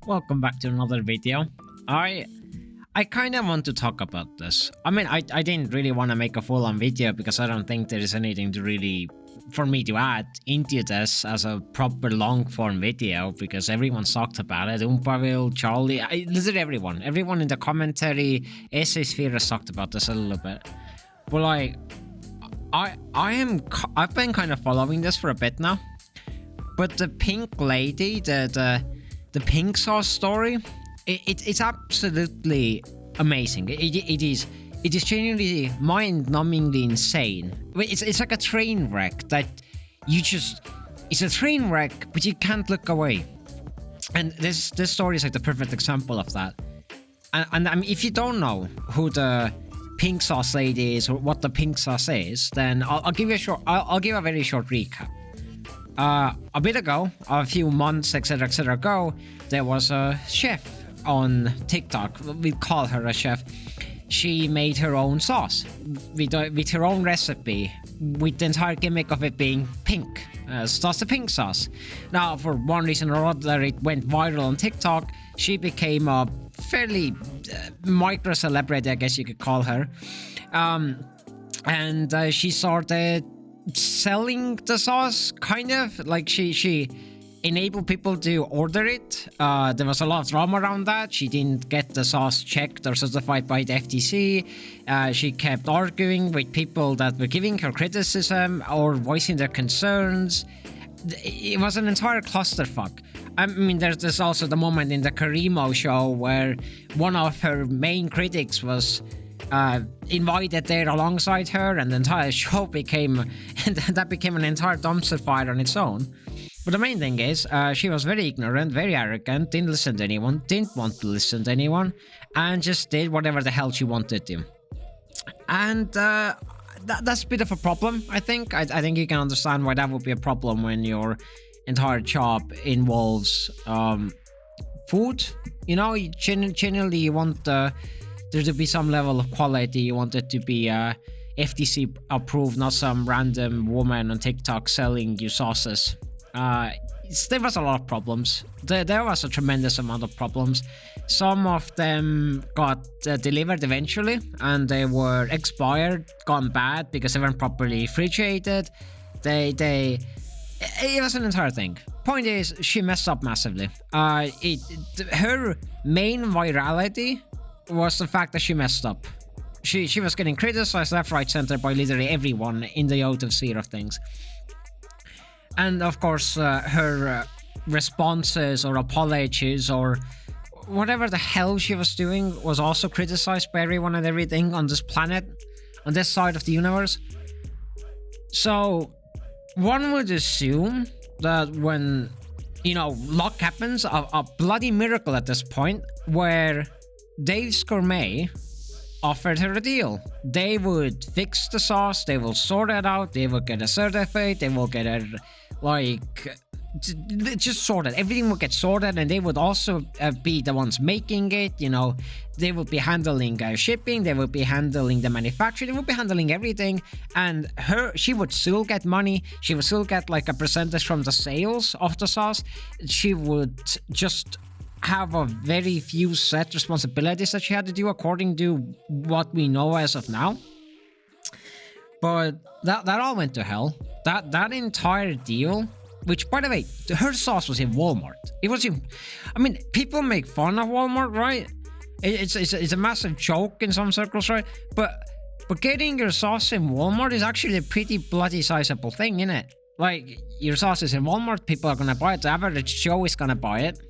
Welcome back to another video. I kind of want to talk about this. I mean, I didn't really want to make a full-on video because I don't think there is anything to really for me to add into this as a proper long-form video because everyone's talked about it. Umpaville, Charlie, literally everyone in the commentary, essay sphere has talked about this a little bit. But like, I've been kind of following this for a bit now. But the pink lady, the pink sauce story, it's absolutely amazing. It is genuinely mind-numbingly insane. It's like a train wreck that it's a train wreck, but you can't look away. And this story is like the perfect example of that. And I mean, if you don't know who the pink sauce lady is or what the pink sauce is, then I'll give you I'll give a very short recap. A bit ago, a few months, etc. ago, there was a chef on TikTok. We call her a chef. She made her own sauce with her own recipe, with the entire gimmick of it being pink. So that's the pink sauce. Now, for one reason or other, it went viral on TikTok. She became a fairly micro celebrity, I guess you could call her. And she started selling the sauce, kind of like she enabled people to order it. There was a lot of drama around that. She didn't get the sauce checked or certified by the FTC. She kept arguing with people that were giving her criticism or voicing their concerns. It was an entire clusterfuck. I mean, there's also the moment in the Karimo show where one of her main critics was invited there alongside her, and the entire show became an entire dumpster fire on its own. But the main thing is, she was very ignorant, very arrogant, didn't listen to anyone, didn't want to listen to anyone, and just did whatever the hell she wanted to. And that's a bit of a problem, I think. I think you can understand why that would be a problem when your entire job involves food. You know, generally you want there to be some level of quality. You want it to be FTC approved, not some random woman on TikTok selling you sauces. There was a lot of problems. There was a tremendous amount of problems. Some of them got delivered eventually, and they were expired, gone bad because they weren't properly refrigerated. It was an entire thing. Point is, she messed up massively. Her main virality was the fact that she messed up. She was getting criticized left, right, center by literally everyone in the out of sphere of things. And of course, her responses or apologies or whatever the hell she was doing was also criticized by everyone and everything on this planet, on this side of the universe. So one would assume that when, luck happens, a bloody miracle at this point, where Dave's Gourmet offered her a deal. They would fix the sauce, they will sort it out, they will get a certificate, they will get it, just sorted. Everything would get sorted, and they would also be the ones making it. They would be handling shipping, they would be handling the manufacturing, they would be handling everything, and she would still get money. She would still get like a percentage from the sales of the sauce. She would just have a very few set responsibilities that she had to do according to what we know as of now. But that all went to hell. That entire deal, which, by the way, her sauce was in Walmart. People make fun of Walmart, right? It's a massive joke in some circles, right? But getting your sauce in Walmart is actually a pretty bloody sizable thing, isn't it? Like, your sauce is in Walmart, people are gonna buy it. The average Joe is gonna buy it.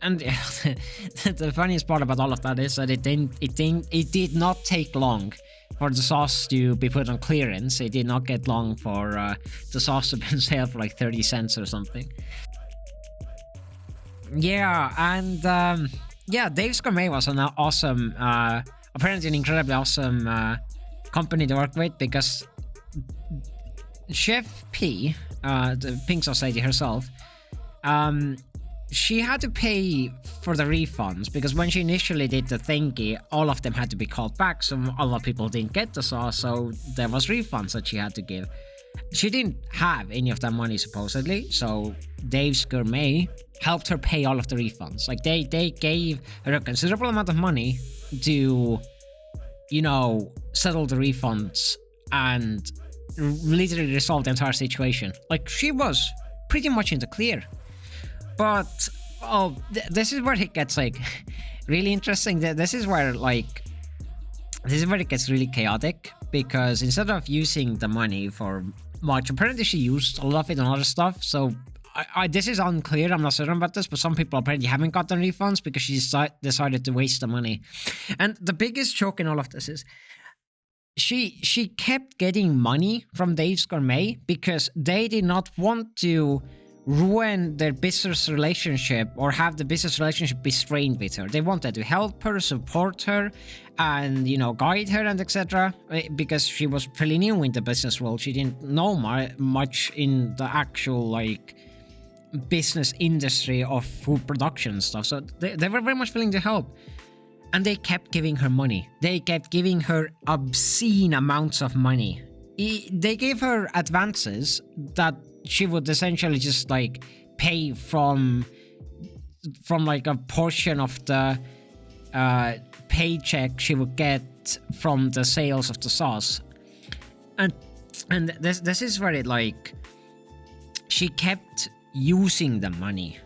And the funniest part about all of that is that it did not take long for the sauce to be put on clearance. It did not get long for the sauce to be on sale for like 30 cents or something. Yeah, and Dave's Gourmet was an awesome, apparently an incredibly awesome company to work with, because Chef P, the pink sauce lady herself, she had to pay for the refunds, because when she initially did the thingy, all of them had to be called back, so a lot of people didn't get the sauce, so there was refunds that she had to give. She didn't have any of that money supposedly, so Dave's Gourmet helped her pay all of the refunds. Like they gave her a considerable amount of money to, you know, settle the refunds and literally resolve the entire situation. Like she was pretty much in the clear. But this is where it gets like really interesting. This is where it gets really chaotic, because instead of using the money for much, apparently she used a lot of it on other stuff. So this is unclear. I'm not certain about this, but some people apparently haven't gotten refunds because she decided to waste the money. And the biggest joke in all of this is she kept getting money from Dave's Gourmet because they did not want to ruin their business relationship or have the business relationship be strained with her. They wanted to help her, support her, and, you know, guide her and etc. Because she was fairly new in the business world. She didn't know much in the actual like business industry of food production and stuff. So they were very much willing to help. And they kept giving her money. They kept giving her obscene amounts of money. They gave her advances that she would essentially just like pay from like a portion of the paycheck she would get from the sales of the sauce. And this is where it like she kept using the money.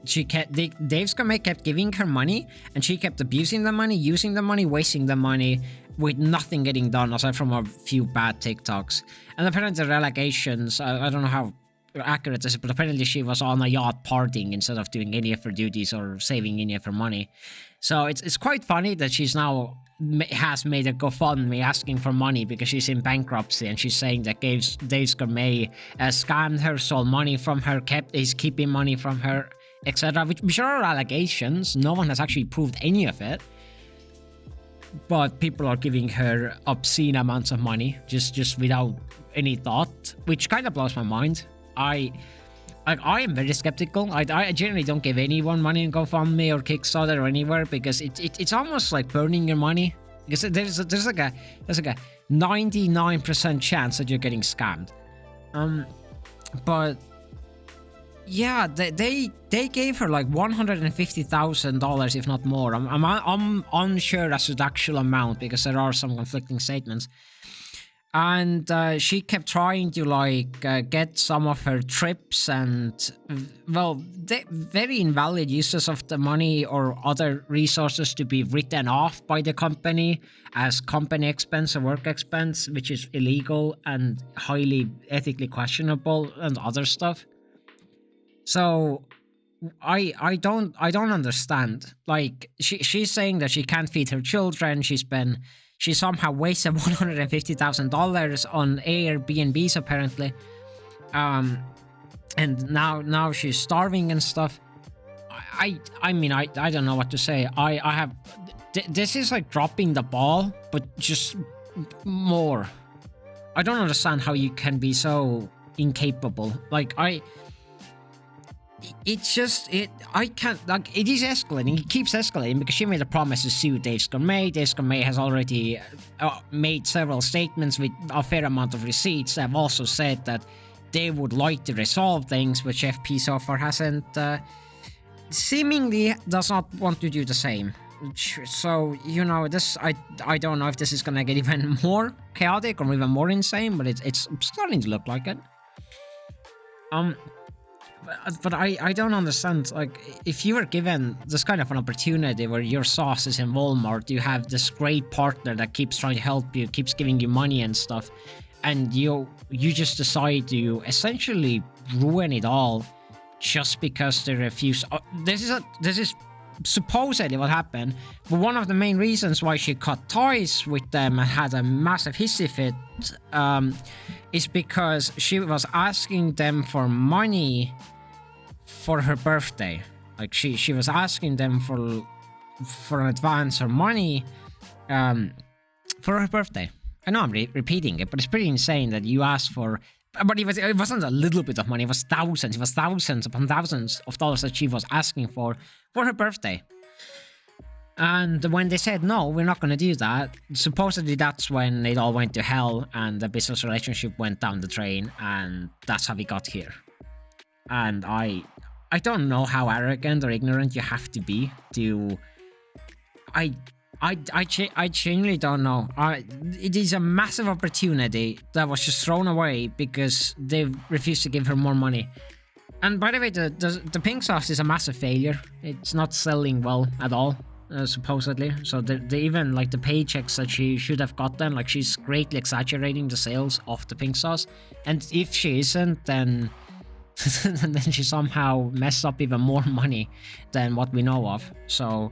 Dave's Gourmet kept giving her money, and she kept abusing the money, using the money, wasting the money, with nothing getting done aside from a few bad TikToks. And apparently the allegations, I don't know how accurate this is, but apparently she was on a yacht partying instead of doing any of her duties or saving any of her money. So it's quite funny that she's now has made a GoFundMe asking for money because she's in bankruptcy, and she's saying that Dave's Gourmet scammed her, stole money from her, is keeping money from her, etc. Which are allegations. No one has actually proved any of it. But people are giving her obscene amounts of money just without any thought, which kind of blows my mind. I am very skeptical. I generally don't give anyone money in GoFundMe or Kickstarter or anywhere, because it's almost like burning your money. Because there's like a 99% chance that you're getting scammed. But yeah, they gave her like $150,000, if not more. I'm unsure as to the actual amount because there are some conflicting statements. And she kept trying to like get some of her trips and, well, very invalid uses of the money or other resources to be written off by the company as company expense or work expense, which is illegal and highly ethically questionable, and other stuff. So I don't understand. Like she's saying that she can't feed her children. She somehow wasted $150,000 on Airbnbs apparently, and now she's starving and stuff. I mean I don't know what to say. This is like dropping the ball, but just more. I don't understand how you can be so incapable. Like I can't, like, it is escalating. It keeps escalating because she made a promise to sue Dave's Gourmet. Dave's Gourmet has already made several statements with a fair amount of receipts. They've also said that they would like to resolve things, but FP so far hasn't, seemingly does not want to do the same. So, you know, this, I don't know if this is gonna get even more chaotic or even more insane, but it's starting to look like it. But I don't understand, like, if you were given this kind of an opportunity where your sauce is in Walmart, you have this great partner that keeps trying to help you, keeps giving you money and stuff, and you just decide to essentially ruin it all just because they refuse. This is supposedly what happened, but one of the main reasons why she cut ties with them and had a massive hissy fit is because she was asking them for money for her birthday. Like she was asking them for an advance or money for her birthday. I know I'm repeating it, but it's pretty insane that you asked for. But it wasn't a little bit of money. It was thousands. It was thousands upon thousands of dollars that she was asking for her birthday. And when they said, no, we're not going to do that, supposedly that's when it all went to hell and the business relationship went down the drain, and that's how we got here. And I don't know how arrogant or ignorant you have to be to... I genuinely don't know. It is a massive opportunity that was just thrown away because they refused to give her more money. And by the way, the pink sauce is a massive failure. It's not selling well at all. Supposedly, so the even like the paychecks that she should have gotten, like she's greatly exaggerating the sales of the pink sauce, and if she isn't, then then she somehow messed up even more money than what we know of. So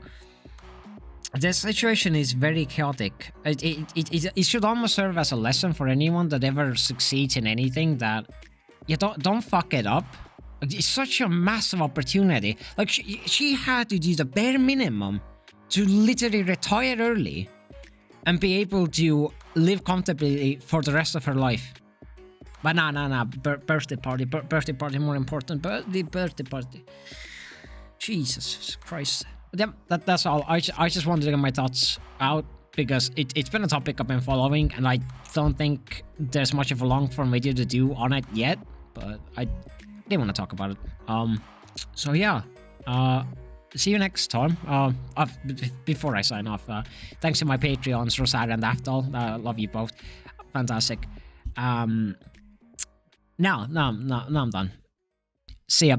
the situation is very chaotic. It should almost serve as a lesson for anyone that ever succeeds in anything, that you don't fuck it up. It's such a massive opportunity. Like she had to do the bare minimum to literally retire early and be able to live comfortably for the rest of her life. But nah. Birthday party more important. Birthday party. Jesus Christ. Yeah, that's all. I just wanted to get my thoughts out because it's been a topic I've been following, and I don't think there's much of a long form video to do on it yet. But I didn't want to talk about it. So yeah. See you next time. Before I sign off, thanks to my Patreons, Rosaria and Aftal. Love you both. Fantastic. Now I'm done. See ya.